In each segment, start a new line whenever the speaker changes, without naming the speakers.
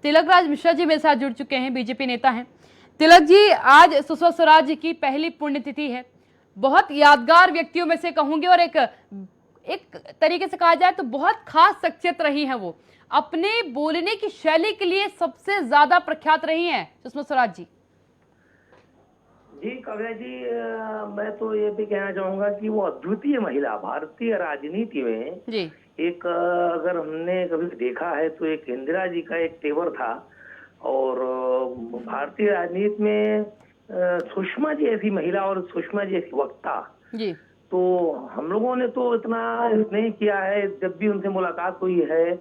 तिलकराज मिश्रा जी मेरे साथ जुड़ चुके हैं, बीजेपी नेता हैं। तिलक जी, आज सुषमा स्वराज जी की पहली पुण्यतिथि है। बहुत यादगार व्यक्तियों में से कहूंगी और एक तरीके से कहा जाए तो बहुत खास शख्सियत रही हैं। वो अपने बोलने की शैली के लिए सबसे ज्यादा प्रख्यात रही हैं सुषमा स्वराज जी।
जी काव्या जी, मैं तो ये भी कहना चाहूंगा कि वो अद्वितीय महिला भारतीय राजनीति में
जी
एक, अगर हमने कभी देखा है तो एक इंदिरा जी का एक तेवर था। और भारतीय राजनीति में सुषमा जी ऐसी महिला और सुषमा जी ऐसी वक्ता,
जी
तो हम लोगों ने तो इतना स्नेह किया है। जब भी उनसे मुलाकात हुई है,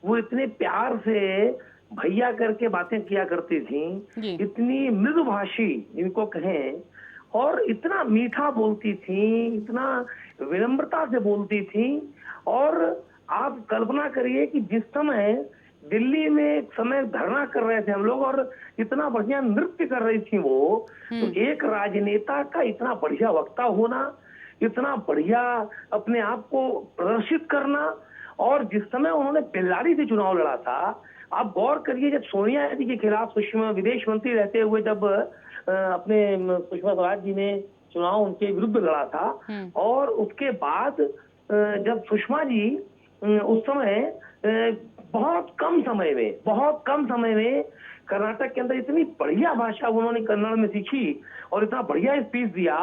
वो इतने प्यार से भैया करके बातें किया करती थी,
जी
इतनी मृदुभाषी इनको कहें, और इतना मीठा बोलती थी, इतना विनम्रता से बोलती थी। और आप कल्पना करिए कि जिस समय दिल्ली में एक समय धरना कर रहे थे हम लोग, और इतना बढ़िया नृत्य कर रही थी वो, तो एक राजनेता का इतना बढ़िया वक्ता होना, इतना बढ़िया अपने आप को प्रदर्शित करना। और जिस समय उन्होंने बेल्लारी से चुनाव लड़ा था, आप गौर करिए, जब सोनिया गांधी के खिलाफ सुषमा विदेश मंत्री रहते हुए जब अपने सुषमा स्वराज जी ने चुनाव उनके विरुद्ध लड़ा था, और उसके बाद जब सुषमा जी उस समय बहुत कम समय में कर्नाटक के अंदर इतनी बढ़िया भाषा उन्होंने कन्नड़ में सीखी और इतना बढ़िया स्पीच दिया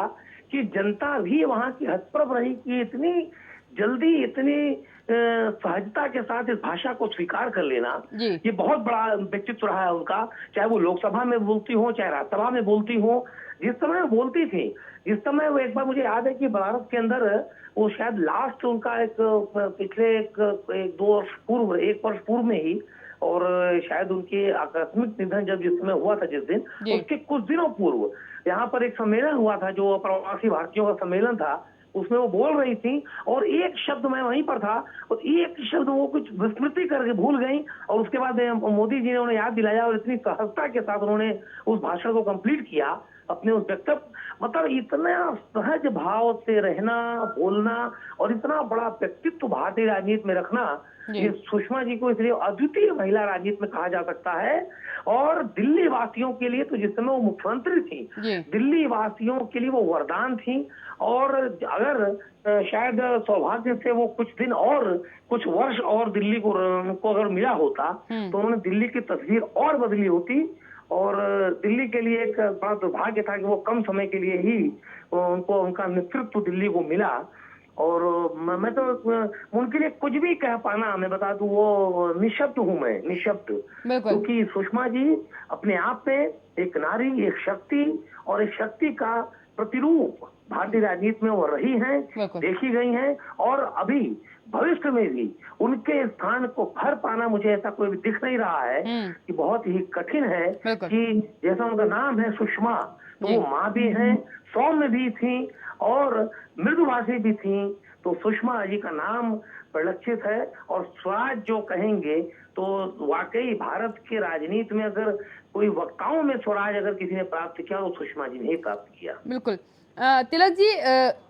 कि जनता भी वहां की हतप्रभ रही कि इतनी जल्दी, इतनी सहजता के साथ इस भाषा को स्वीकार कर लेना। ये बहुत बड़ा व्यक्तित्व रहा है उनका, चाहे वो लोकसभा में बोलती हो, चाहे राज्यसभा में बोलती हो। जिस समय वो बोलती थी, जिस समय वो, एक बार मुझे याद है कि बनारस के अंदर वो शायद लास्ट उनका एक पिछले एक दो वर्ष पूर्व, एक वर्ष पूर्व में ही, और शायद उनके आकस्मिक निधन जब जिस समय हुआ था, जिस दिन उसके कुछ दिनों पूर्व यहाँ पर एक सम्मेलन हुआ था, जो प्रवासी भारतीयों का सम्मेलन था, उसमें वो बोल रही थी, और एक शब्द, मैं वहीं पर था, और एक शब्द वो कुछ विस्मृति करके भूल गई, और उसके बाद मोदी जी ने उन्हें याद दिलाया, और इतनी सहजता के साथ उन्होंने उस भाषण को कंप्लीट किया अपने उस वक्तव्य। मतलब इतना सहज भाव से रहना, बोलना, और इतना बड़ा व्यक्तित्व भारतीय राजनीति में रखना, ये सुषमा जी को इसलिए अद्वितीय महिला राजनीति में कहा जा सकता है। और दिल्ली वासियों के लिए तो जिस समय वो मुख्यमंत्री थी, दिल्ली वासियों के लिए वो वरदान थी। और अगर शायद सौभाग्य से वो कुछ दिन और, कुछ वर्ष और दिल्ली को अगर मिला होता, तो उन्होंने दिल्ली की तस्वीर और बदली होती। और दिल्ली के लिए एक बड़ा दुर्भाग्य था कि वो कम समय के लिए ही उनको उनका नेतृत्व दिल्ली को मिला। और मैं तो उनके लिए कुछ भी कह पाना, मैं बता दूं, वो निशब्द हूं मैं, निशब्द, क्योंकि सुषमा जी अपने आप में एक नारी, एक शक्ति, और एक शक्ति का प्रतिरूप भारतीय राजनीति में वो रही हैं, देखी गई हैं, और अभी भविष्य में भी उनके स्थान को भर पाना मुझे ऐसा कोई भी दिख नहीं रहा है कि बहुत ही कठिन है। कि जैसा उनका नाम है सुषमा, तो वो माँ भी हैं, सौम्य भी थी, और मृदुभाषी भी थी। तो सुषमा जी का नाम परिलक्षित है। और स्वराज जो कहेंगे, तो वाकई भारत के राजनीति में अगर कोई वक्ताओं में स्वराज अगर किसी ने प्राप्त किया, तो सुषमा जी ने ही प्राप्त किया।
बिल्कुल। तिलक जी,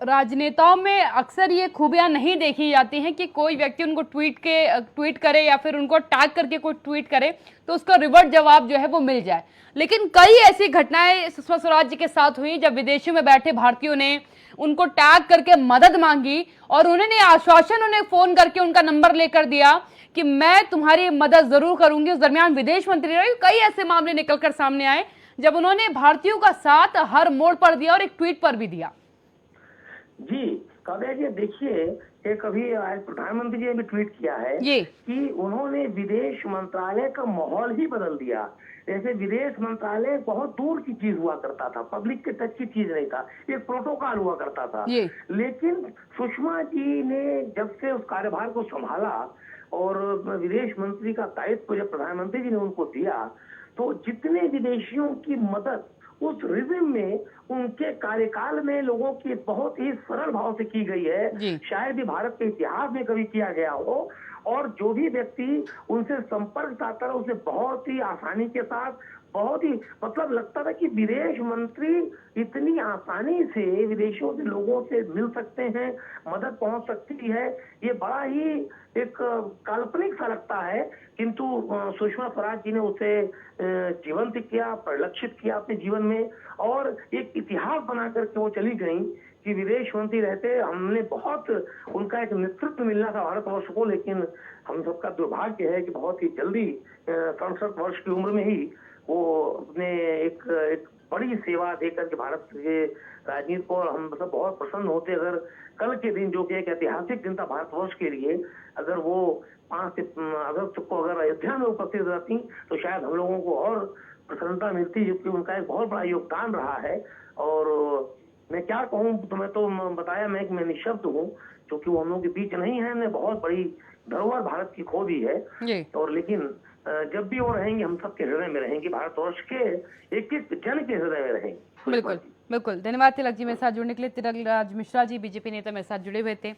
राजनेताओं में अक्सर ये खूबियां नहीं देखी जाती हैं कि कोई व्यक्ति उनको ट्वीट करे या फिर उनको टैग करके कोई ट्वीट करे तो उसका रिवर्ट जवाब जो है वो मिल जाए। लेकिन कई ऐसी घटनाएं सुषमा स्वराज जी के साथ हुई जब विदेशों में बैठे भारतीयों ने उनको टैग करके मदद मांगी और उन्होंने आश्वासन, उन्हें फोन करके उनका नंबर लेकर दिया कि मैं तुम्हारी मदद जरूर करूंगी। उस दरमियान विदेश मंत्री रहे। कई ऐसे मामले निकलकर सामने आए जब उन्होंने भारतीयों का साथ हर मोड़ पर दिया और एक ट्वीट पर भी दिया।
जी काव्या जी, देखिए, एक अभी आज प्रधानमंत्री जी ने भी ट्वीट किया है कि उन्होंने विदेश मंत्रालय का माहौल ही बदल दिया। जैसे विदेश मंत्रालय बहुत दूर की चीज हुआ करता था, पब्लिक के टच की चीज नहीं था, एक प्रोटोकॉल हुआ करता था। लेकिन सुषमा जी ने जब से उस कार्यभार को संभाला और विदेश मंत्री का दायित्व जब प्रधानमंत्री जी ने उनको दिया, तो जितने विदेशियों की मदद उस रिजिम में, उनके कार्यकाल में लोगों की बहुत ही सरल भाव से की गई है, शायद ही भारत के इतिहास में कभी किया गया हो। और जो भी व्यक्ति उनसे संपर्क साधता रहा उसे बहुत ही आसानी के साथ, बहुत ही मतलब लगता था कि विदेश मंत्री इतनी आसानी से विदेशों के लोगों से मिल सकते हैं, मदद पहुंच सकती है। ये बड़ा ही एक काल्पनिक सा लगता है, किंतु सुषमा स्वराज जी ने उसे जीवंत किया, परिलक्षित किया अपने जीवन में, और एक इतिहास बना करके वो चली गई कि विदेश मंत्री रहते हमने बहुत उनका एक नेतृत्व मिलना था भारतवर्ष को, लेकिन हम सबका दुर्भाग्य है कि बहुत ही जल्दी 67 वर्ष की उम्र में ही वो अपने एक बड़ी सेवा देकर के भारत के राजनीति को, हम मतलब बहुत प्रसन्न होते अगर कल के दिन, जो कि एक ऐतिहासिक दिन था भारतवर्ष के लिए, अगर वो 5 अगस्त को अगर अयोध्या में उपस्थित रहती तो शायद हम लोगों को और प्रसन्नता मिलती, क्योंकि उनका एक बहुत बड़ा योगदान रहा है। और मैं क्या कहूँ, तुम्हें तो बताया मैं निःशब्द हूँ, क्योंकि वो हम लोगों के बीच नहीं है। हमने बहुत बड़ी धरोहर भारत की खो दी है, और लेकिन जब भी वो रहेंगे हम सबके हृदय में रहेंगे, भारतवर्ष के एक एक जन के हृदय में रहेंगे।
बिल्कुल बिल्कुल, धन्यवाद तिलक जी मेरे साथ जुड़ने के लिए। तिलक राज मिश्रा जी बीजेपी नेता मेरे साथ जुड़े हुए थे।